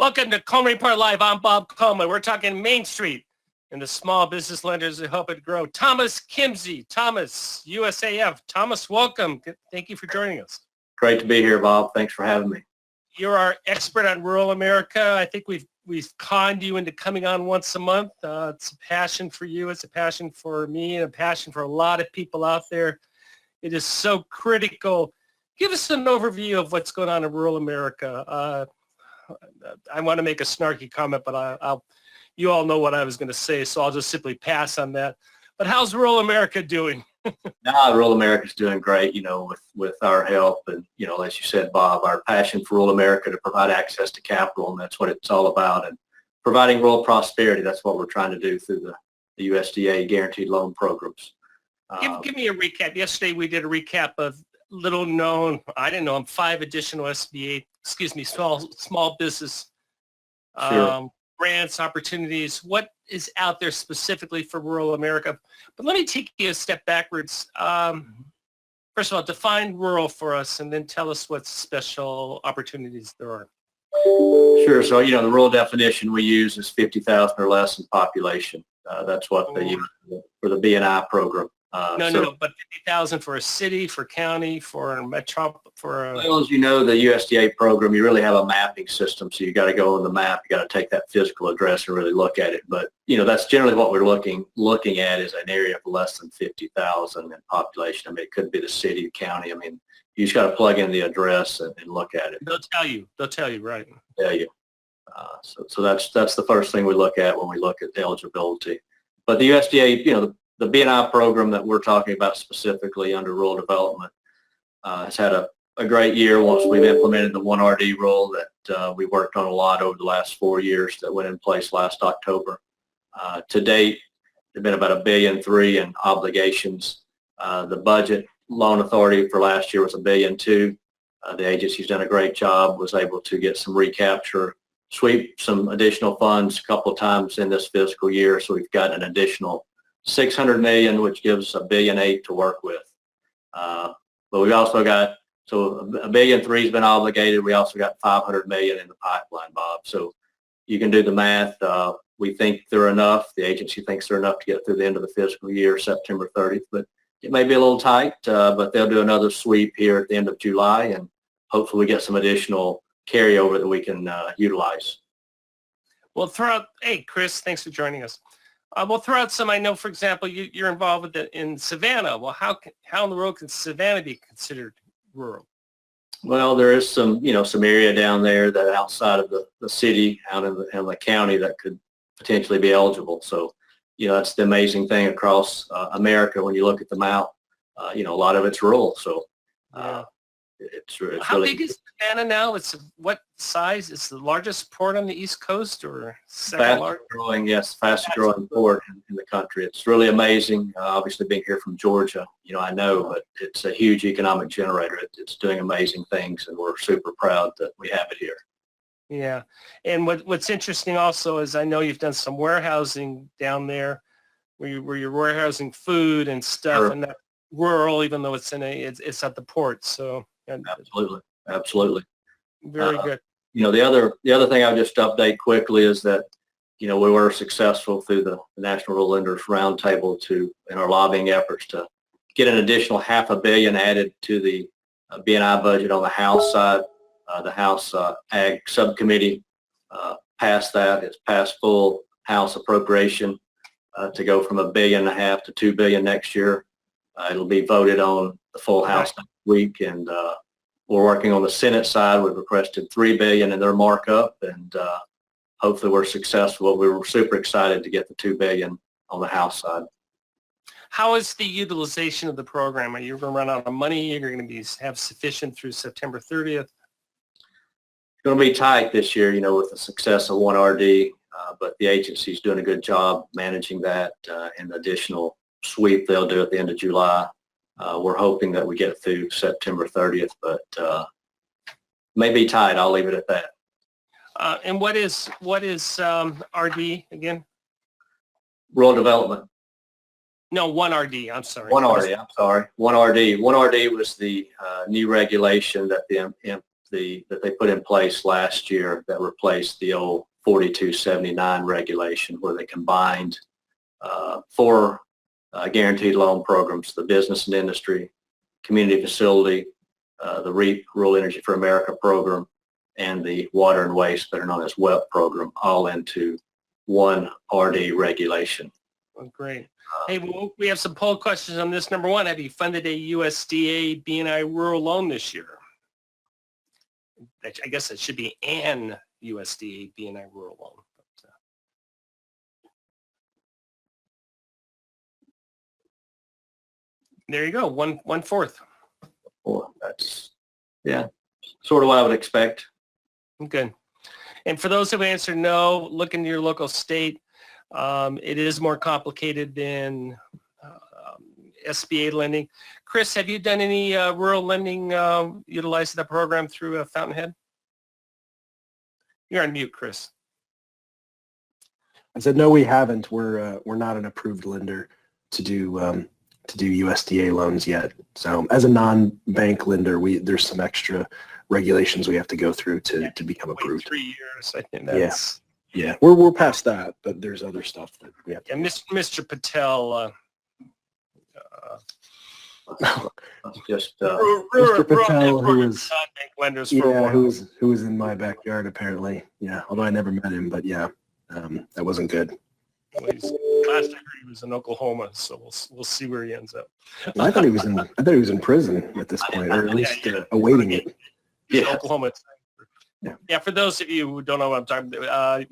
Welcome to Coleman Report Live. I'm Bob Coleman. We're talking Main Street and the small business lenders who help it grow. Thomas Kimsey, Thomas, USAF. Thomas, welcome. Thank you for joining us. Great to be here, Bob. Thanks for having me. You're our expert on rural America. I think we've conned you into coming on once a month. It's a passion for you. It's a passion for me and a passion for a lot of people out there. It is so critical. Give us an overview of what's going on in rural America. I want to make a snarky comment, but you all know what I was going to say, so I'll just simply pass on that. But how's rural America doing? Rural America's doing great, with our help and, as you said, Bob, our passion for rural America to provide access to capital, and that's what it's all about. And providing rural prosperity, that's what we're trying to do through the USDA guaranteed loan programs. Give me a recap. Yesterday we did a recap of little known, I didn't know, 5 additional SBA, small business grants, opportunities. What is out there specifically for rural America? But let me take you a step backwards. First of all, define rural for us and then tell us what special opportunities there are. Sure. So, the rural definition we use is 50,000 or less in population. That's what they use for the B&I program. No, but 50,000 for a city, for county, for a Well, as you know, the USDA program, you really have a mapping system, so you got to go on the map, you got to take that physical address and really look at it. But, that's generally what we're looking at is an area of less than 50,000 in population. I mean, it could be the city, county. I mean, you just got to plug in the address and look at it. They'll tell you, right? Tell you. So that's the first thing we look at when we look at eligibility. But the USDA, the B&I program that we're talking about specifically under rural development has had a great year once we've implemented the 1RD rule that we worked on a lot over the last 4 years that went in place last October. To date, there have been about $1.3 billion in obligations. The budget loan authority for last year was $1.2 billion. The agency's done a great job, was able to get some recapture, sweep some additional funds a couple of times in this fiscal year. So we've got an additional $600 million, which gives $1.8 billion to work with. But we've also got, so $1.3 billion has been obligated. We also got $500 million in the pipeline, Bob. So you can do the math. We think they're enough. The agency thinks they're enough to get through the end of the fiscal year, September 30th. But it may be a little tight, but they'll do another sweep here at the end of July, and hopefully we get some additional carryover that we can utilize. Well, hey, Chris, thanks for joining us. We'll throw out some. I know, for example, you're involved with it in Savannah. Well, how in the world can Savannah be considered rural? Well, there is some area down there that outside of the city, out in the county, that could potentially be eligible. So, that's the amazing thing across America when you look at the map. A lot of it's rural. So, it's how really big is Savannah now? It's what size? It's the largest port on the East Coast, or fastest growing port in the country. It's really amazing. Obviously, being here from Georgia, I know, but it's a huge economic generator. It's doing amazing things, and we're super proud that we have it here. Yeah, and what's interesting also is I know you've done some warehousing down there, where you're warehousing food and stuff, Sure. and that rural, even though it's at the port. So. Absolutely. Very good. The other thing I'll just update quickly is that, we were successful through the National Rural Lenders Roundtable in our lobbying efforts to get an additional $500 million added to the B&I budget on the House side. The House Ag Subcommittee passed that. It's passed full House appropriation to go from $1.5 billion to $2 billion next year. It'll be voted on the full House next week, and we're working on the Senate side. We've requested $3 billion in their markup, and hopefully we're successful. We were super excited to get the $2 billion on the House side. How is the utilization of the program? Are you going to run out of money? You're going to have sufficient through September 30th? It's going to be tight this year, with the success of 1RD, but the agency's doing a good job managing that, and the additional sweep they'll do at the end of July. We're hoping that we get through September 30th, but may be tight. I'll leave it at that. And what is RD again? Rural development. No, 1RD. I'm sorry. 1RD. I'm sorry. 1RD. 1RD was the new regulation that the that they put in place last year that replaced the old 4279 regulation, where they combined four guaranteed loan programs: the business and industry, community facility, the REAP, Rural Energy for America program, and the water and waste, that are known as WEP program, all into one RD regulation. Well, great. Hey, we have some poll questions on this. Number one, have you funded a USDA B&I Rural Loan this year? I guess it should be an USDA B&I Rural Loan. But, there you go, one fourth. Well, that's, yeah, sort of what I would expect. Good. And for those who answered no, look into your local state. It is more complicated than SBA lending. Chris, have you done any rural lending utilizing the program through Fountainhead? You're on mute, Chris. I said no, we haven't. We're not an approved lender to do USDA loans yet. So as a non-bank lender, there's some extra regulations we have to go through to become approved. 3 years, I think that's. Yeah, we're past that, but there's other stuff that we have to. Yeah, Mr. Patel. Just Mr. Patel, who was non-bank lenders for a while. who was in my backyard apparently. Yeah, although I never met him, but yeah, that wasn't good. Well, last I heard he was in Oklahoma, so we'll see where he ends up. I thought he was in prison at this point, or at least awaiting it. Yeah, Oklahoma. Yeah, for those of you who don't know what I'm talking about,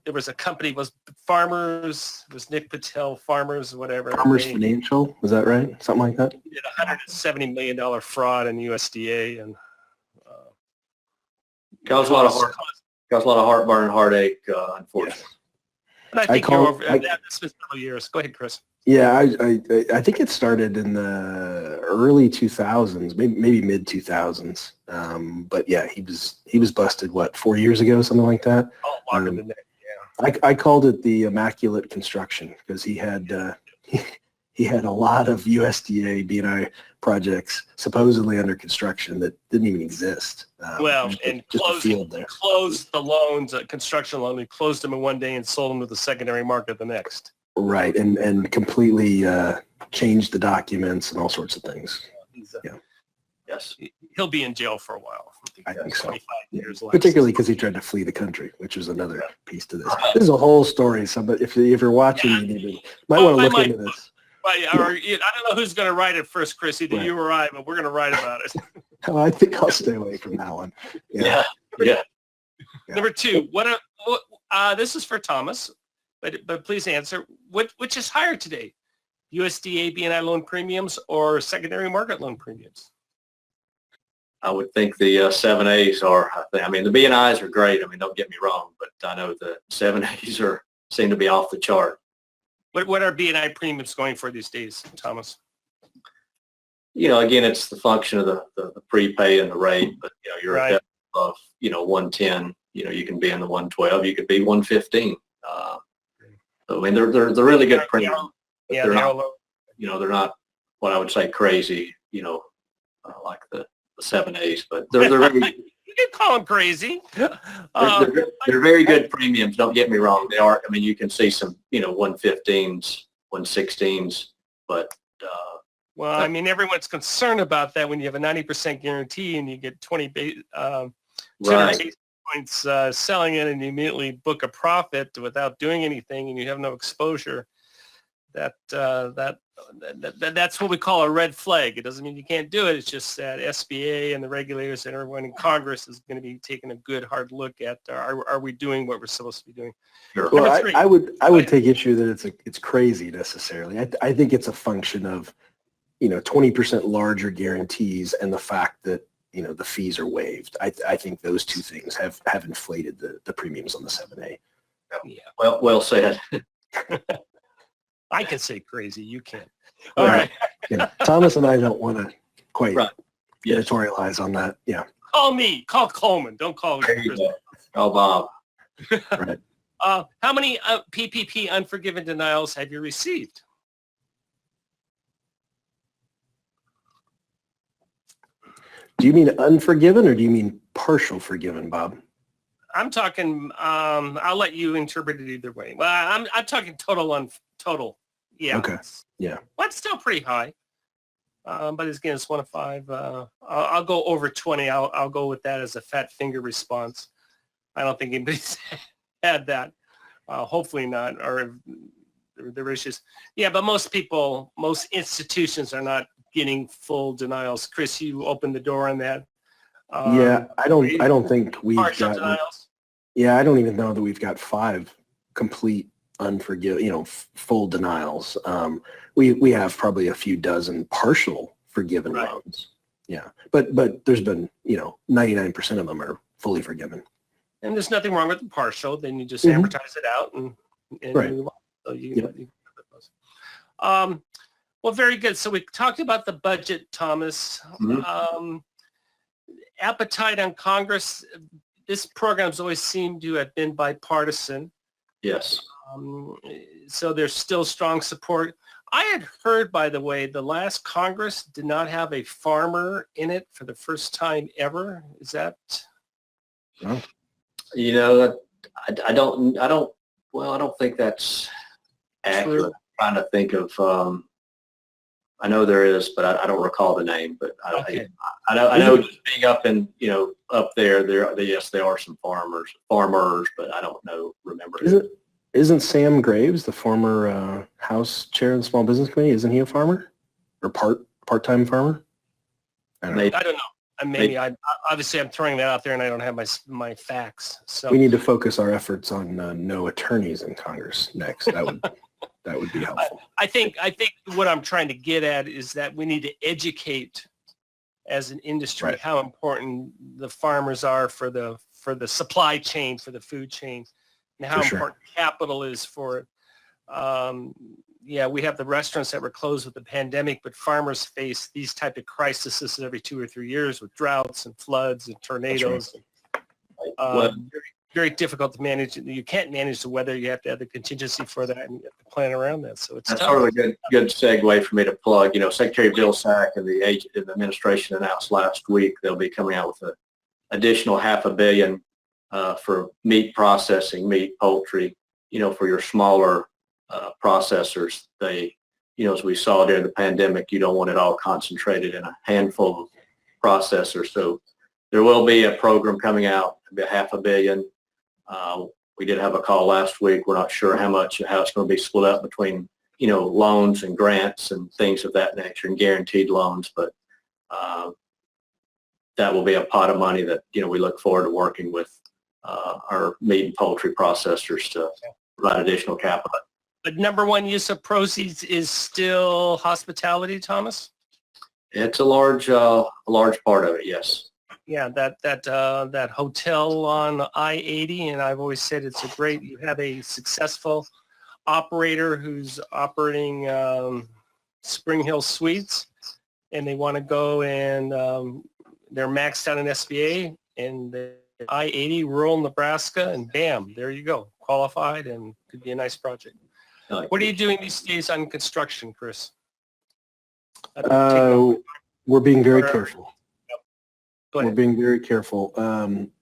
there was a company, was Farmers, was Nick Patel, Farmers, whatever. Farmers Financial, was that right? Something like that? He did a $170 million fraud in USDA, and caused a lot of heartburn and heartache, unfortunately. Yeah. And I think that's been several years. Go ahead, Chris. Yeah, I think it started in the early 2000s, maybe mid 2000s. But yeah, he was busted 4 years ago, something like that. Oh, longer than that. Yeah. I called it the immaculate construction because he had a lot of USDA B&I projects supposedly under construction that didn't even exist. Closed the loans, construction loan. We closed them in one day and sold them to the secondary market the next. Right, and completely changed the documents and all sorts of things. Yeah. Yes. He'll be in jail for a while. I think so. 25 years left. Particularly because he tried to flee the country, which is another piece to this. This is a whole story. So, but if you're watching, you might want to look into this. Well, I don't know who's going to write it first, Chris. Either you or I, but we're going to write about it. Oh, I think I'll stay away from that one. Yeah. Number two, this is for Thomas, but please answer. Which is higher today, USDA B&I loan premiums or secondary market loan premiums? I would think the 7As are. I mean, the B&Is are great. I mean, don't get me wrong, but I know the 7As seem to be off the chart. What are B&I premiums going for these days, Thomas? Again, it's the function of the prepay and the rate, but you're right. Of 110. You can be in the 112. You could be 115. So, I mean, they're really good premiums. Yeah, they're not. They're not what I would say crazy. Like the 7As, but they're very. You can call them crazy. They're very good premiums. Don't get me wrong. They are. I mean, you can see some 115s, 116s, but. Well, I mean, everyone's concerned about that when you have a 90% guarantee and you get 200 basis points selling it and you immediately book a profit without doing anything and you have no exposure. That's what we call a red flag. It doesn't mean you can't do it. It's just that SBA and the regulators and everyone in Congress is going to be taking a good hard look at are we doing what we're supposed to be doing? Sure. Well, I would take issue that it's crazy necessarily. I think it's a function of 20% larger guarantees and the fact that the fees are waived. I think those two things have inflated the premiums on the 7A. Yeah. Well said. I can say crazy. You can't. All right. Thomas and I don't want to quite Yes. editorialize on that. Yeah. Call me. Call Coleman. Don't call Chris. Oh, Bob. Right. How many PPP unforgiven denials have you received? Do you mean unforgiven or do you mean partial forgiven, Bob? I'm talking, I'll let you interpret it either way. Well, I'm talking total. Yeah. Okay. Yeah. Well, it's still pretty high. But again, it's 1 of 5. I'll go over 20. I'll go with that as a fat finger response. I don't think anybody's had that. Hopefully not, or there are issues. Yeah, but most institutions are not getting full denials. Chris, you opened the door on that. Yeah, I don't think we've Partial gotten, denials. yeah, I don't even know that we've got 5 complete full denials. We have probably a few dozen partial forgiven Right. loans. Yeah. But there's been, 99% of them are fully forgiven. And there's nothing wrong with the partial. Then you just Mhm. amortize it out and Right. move on. So Yep. Well, very good. So we talked about the budget, Thomas. Mhm. Appetite on Congress. This program's always seemed to have been bipartisan. Yes. So there's still strong support. I had heard, by the way, the last Congress did not have a farmer in it for the first time ever. Is that? I don't think that's accurate. True. I'm trying to think of, I know there is, but I don't recall the name, but Okay. I know just being up in, up there, yes, there are some farmers, but I don't remember. Isn't Sam Graves, the former House chair of the Small Business Committee, isn't he a farmer or part-time farmer? I don't know. Maybe. I don't know. Maybe obviously I'm throwing that out there and I don't have my facts. So We need to focus our efforts on no attorneys in Congress next. That would be helpful. I think what I'm trying to get at is that we need to educate as an industry Right. how important the farmers are for the supply chain, for the food chain, and how For sure. important capital is for it. Yeah, we have the restaurants that were closed with the pandemic, but farmers face these type of crises every 2 or 3 years with droughts and floods and tornadoes. Well, Very, very difficult to manage. You can't manage the weather. You have to have the contingency for that, and you have to plan around that. So it's that's tough. sort of a good segue for me to plug. Secretary Bill Sack and the administration announced last week they'll be coming out with an additional $500 million for meat processing, meat, poultry, for your smaller processors. They, as we saw during the pandemic, you don't want it all concentrated in a handful of processors. So there will be a program coming out, $500 million. We did have a call last week. We're not sure how it's going to be split up between, loans and grants and things of that nature and guaranteed loans. But that will be a pot of money that, we look forward to working with our meat and poultry processors to provide additional capital. But number one use of proceeds is still hospitality, Thomas? It's a large part of it, yes. Yeah, that hotel on I-80, and I've always said you have a successful operator who's operating Spring Hill Suites, and they want to go and they're maxed out in SBA and the I-80 rural Nebraska, and bam, there you go, qualified, and could be a nice project. What are you doing these days on construction, Chris? We're being very careful. Go ahead. We're being very careful.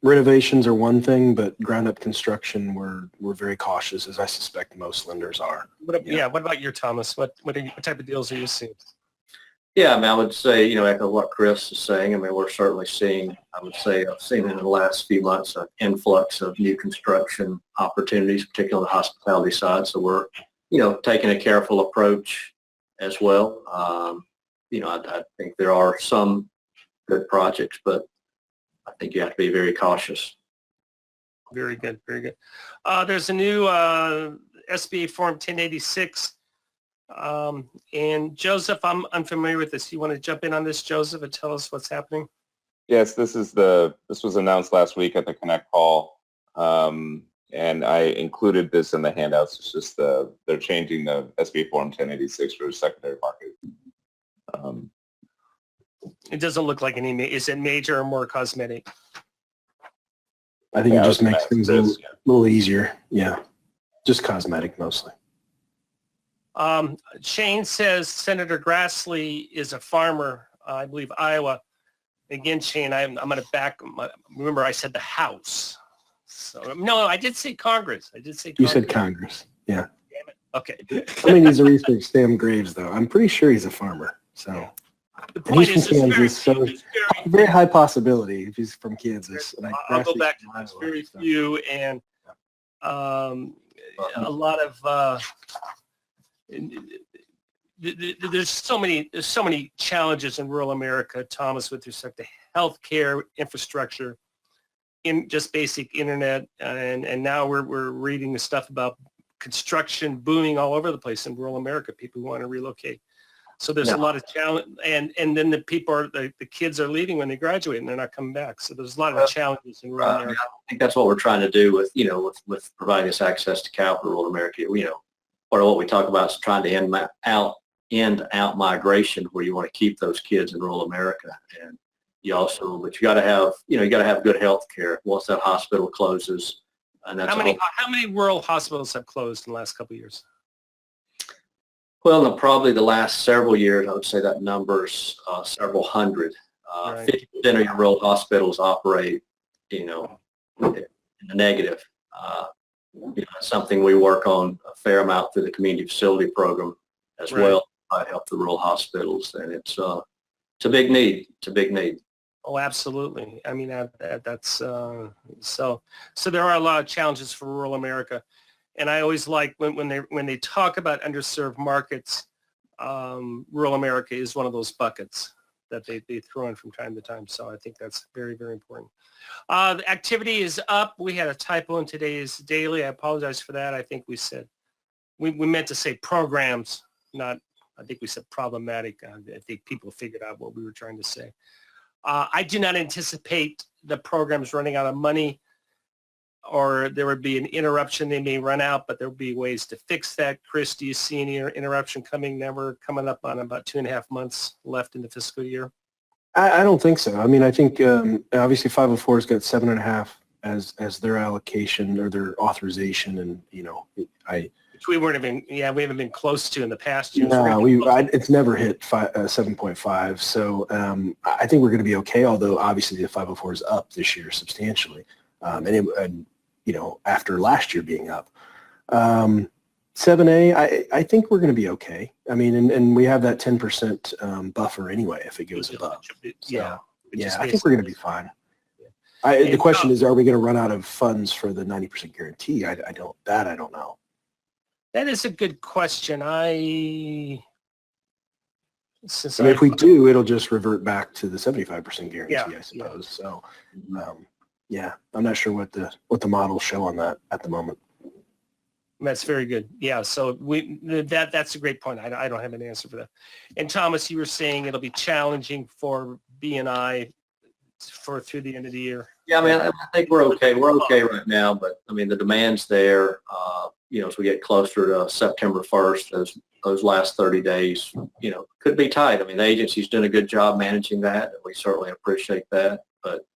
Renovations are one thing, but ground-up construction, we're very cautious, as I suspect most lenders are. What about your Thomas? What type of deals are you seeing? Yeah, I would say, echo what Chris is saying. We're certainly seeing, I've seen in the last few months an influx of new construction opportunities, particularly on the hospitality side. So we're, taking a careful approach as well. I think there are some good projects, but I think you have to be very cautious. Very good, very good. There's a new SBA Form 1086. And Joseph, I'm unfamiliar with this. You want to jump in on this, Joseph, and tell us what's happening? Yes, this was announced last week at the Connect call, and I included this in the handouts. It's just they're changing the SBA Form 1086 for the secondary market. It doesn't look like is it major or more cosmetic? I think it I just was gonna makes ask things a Chris, little easier. Yeah, just cosmetic mostly. Shane says Senator Grassley is a farmer, I believe Iowa, Again, Shane, I'm going to remember I said the House. So no, I did say Congress. You said Congress. Yeah. Damn it. Okay. Somebody needs to research Sam Graves, though. I'm pretty sure he's a farmer. So The and point he's is, from Kansas, so very high possibility if he's from Kansas. And I'll go back to this very few, and a lot of there's so many challenges in rural America, Thomas, with respect to healthcare infrastructure, in just basic internet, and now we're reading the stuff about construction booming all over the place in rural America. People who want to relocate. So there's a lot of challenge, and then the kids are leaving when they graduate and they're not coming back. So there's a lot of challenges in rural America. I think that's what we're trying to do with providing us access to capital in rural America. Part of what we talk about is trying to end out migration, where you want to keep those kids in rural America. And but you got to have good health care once that hospital closes. And that's how many rural hospitals have closed in the last couple of years? Well, probably the last several years, I would say that number's several hundred. Right. 50% of your rural hospitals operate, in the negative. That's something we work on a fair amount through the community facility program as well. I help the rural hospitals, and it's a big need. It's a big need. Oh, absolutely. I mean, that's so there are a lot of challenges for rural America. And I always like when they talk about underserved markets, rural America is one of those buckets that they throw in from time to time. So I think that's very, very important. The activity is up. We had a typo in today's daily. I apologize for that. I think we meant to say programs, I think we said problematic. I think people figured out what we were trying to say. I do not anticipate the programs running out of money, or there would be an interruption. They may run out, but there'll be ways to fix that. Chris, do you see any interruption coming? We're coming up on about 2.5 months left in the fiscal year. I don't think so. I mean, I think obviously 504's got 7.5 as their allocation or their authorization, and which we haven't been close to in the past years. No, it's never hit 7.5. So I think we're going to be okay. Although obviously the 504 is up this year substantially. After last year being up. 7A, I think we're going to be okay. I mean, and we have that 10% buffer anyway if it goes above. Yeah. I think we're going to be fine. The question is, are we going to run out of funds for the 90% guarantee? I don't know. That is a good question. If we do, it'll just revert back to the 75% guarantee, I suppose. So, I'm not sure what the models show on that at the moment. That's very good. Yeah, so that's a great point. I don't have an answer for that. And Thomas, you were saying it'll be challenging for B&I through the end of the year. Yeah, I mean, I think we're okay. We're okay right now, but I mean, the demand's there. As we get closer to September 1st, those last 30 days, could be tight. I mean, the agency's doing a good job managing that. We certainly appreciate that, but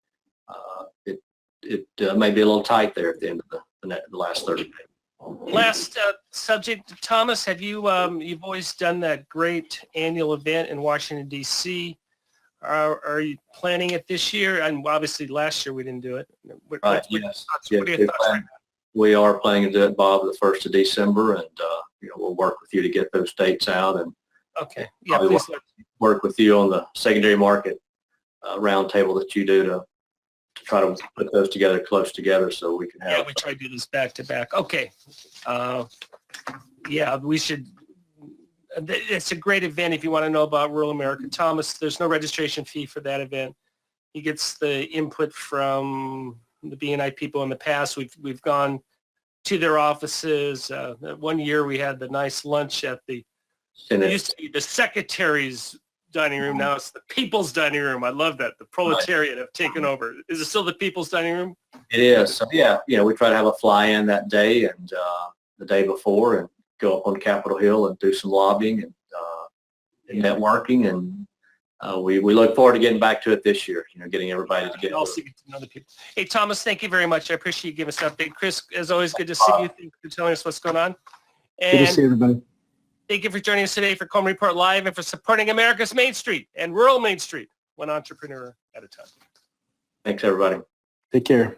it may be a little tight there at the end of the last 30 days. Last subject, Thomas, you've always done that great annual event in Washington, D.C. Are you planning it this year? And obviously last year we didn't do it. Yes. What are your thoughts right now? We are planning to do it, Bob, the 1st of December, and we'll work with you to get those dates out, and okay, yeah, please work with you on the secondary market roundtable that you do to try to put those together close together so we can have. Yeah, we try to do this back to back. Okay, we should. It's a great event if you want to know about rural America. Thomas, there's no registration fee for that event. He gets the input from the B&I people in the past. We've gone to their offices. One year we had the nice lunch at it used to be the secretary's dining room. Now it's the people's dining room. I love that. The proletariat have taken over. Is it still the people's dining room? It is. So we try to have a fly-in that day and the day before, and go up on Capitol Hill and do some lobbying and networking, and we look forward to getting back to it this year, getting everybody together. Also get to know the people. Hey, Thomas, thank you very much. I appreciate you giving us an update. Chris, as always, good to see you. Thank you for telling us what's going on. And good to see everybody. Thank you for joining us today for Coleman Report Live and for supporting America's Main Street and rural Main Street. one entrepreneur at a time. Thanks, everybody. Take care.